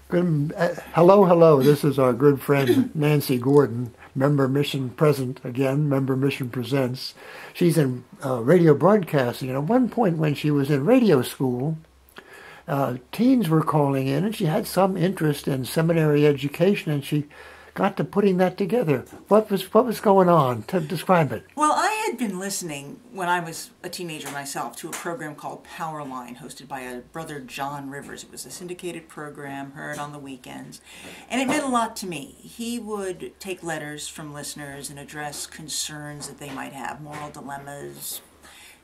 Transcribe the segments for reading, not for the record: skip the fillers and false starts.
Good, hello, hello. This is our good friend Nanci Gordon, member mission present again, member mission presents. She's in radio broadcasting. And at one point when she was in radio school, teens were calling in and she had some interest in seminary education and she got to putting that together. What was going on? To describe it. Well, I had been listening when I was a teenager myself to a program called Powerline, hosted by a brother John Rivers. It was a syndicated program, heard on the weekends, and it meant a lot to me. He would take letters from listeners and address concerns that they might have, moral dilemmas,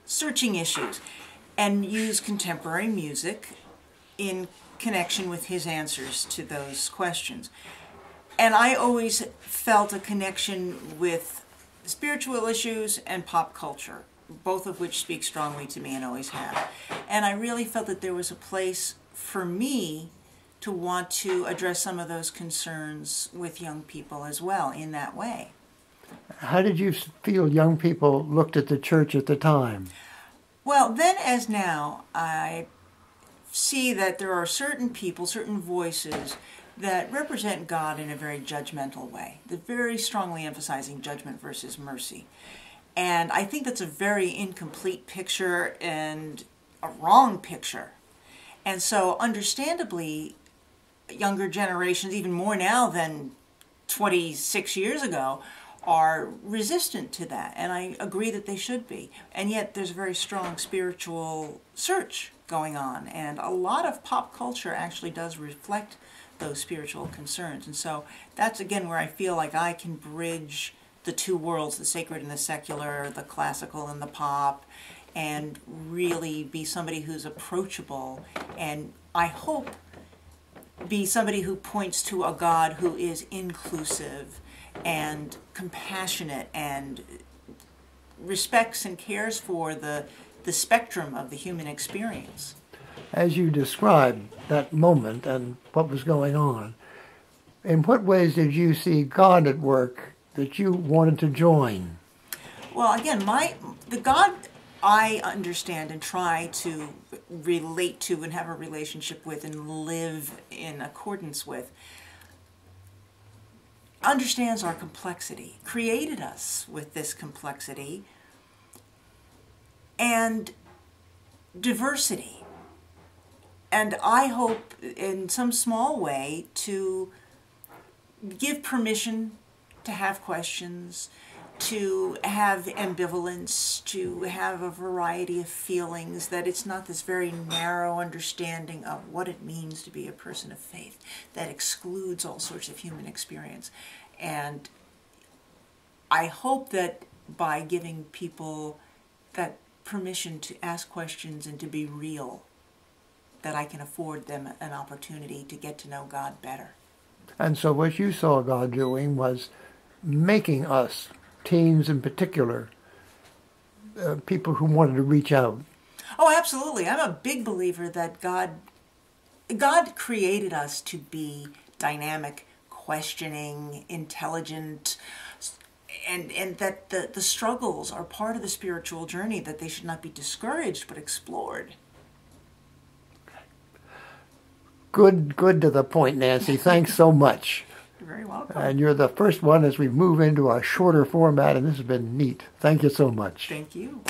searching issues, and use contemporary music in connection with his answers to those questions. And I always felt a connection with spiritual issues and pop culture, both of which speak strongly to me and always have. And I really felt that there was a place for me to want to address some of those concerns with young people as well in that way. How did you feel young people looked at the church at the time? Well, then as now, I see that there are certain people, certain voices that represent God in a very judgmental way. They're very strongly emphasizing judgment versus mercy. And I think that's a very incomplete picture and a wrong picture. And so understandably, younger generations, even more now than 26 years ago, are resistant to that. And I agree that they should be. And yet there's a very strong spiritual search going on. And a lot of pop culture actually does reflect those spiritual concerns. And so that's again where I feel like I can bridge the two worlds, the sacred and the secular, the classical and the pop, and really be somebody who's approachable and I hope be somebody who points to a God who is inclusive and compassionate and respects and cares for the spectrum of the human experience. As you described that moment and what was going on, in what ways did you see God at work that you wanted to join? Well, again, the God I understand and try to relate to and have a relationship with and live in accordance with understands our complexity, created us with this complexity and diversity. And I hope in some small way to give permission to have questions, to have ambivalence, to have a variety of feelings, that it's not this very narrow understanding of what it means to be a person of faith that excludes all sorts of human experience. And I hope that by giving people that permission to ask questions and to be real, that I can afford them an opportunity to get to know God better. And so what you saw God doing was making us, teens in particular, people who wanted to reach out. Oh, absolutely. I'm a big believer that God created us to be dynamic, questioning, intelligent, and that the struggles are part of the spiritual journey, that they should not be discouraged but explored. Good to the point, Nanci. Thanks so much. You're very welcome. And you're the first one as we move into a shorter format, and this has been neat. Thank you so much. Thank you.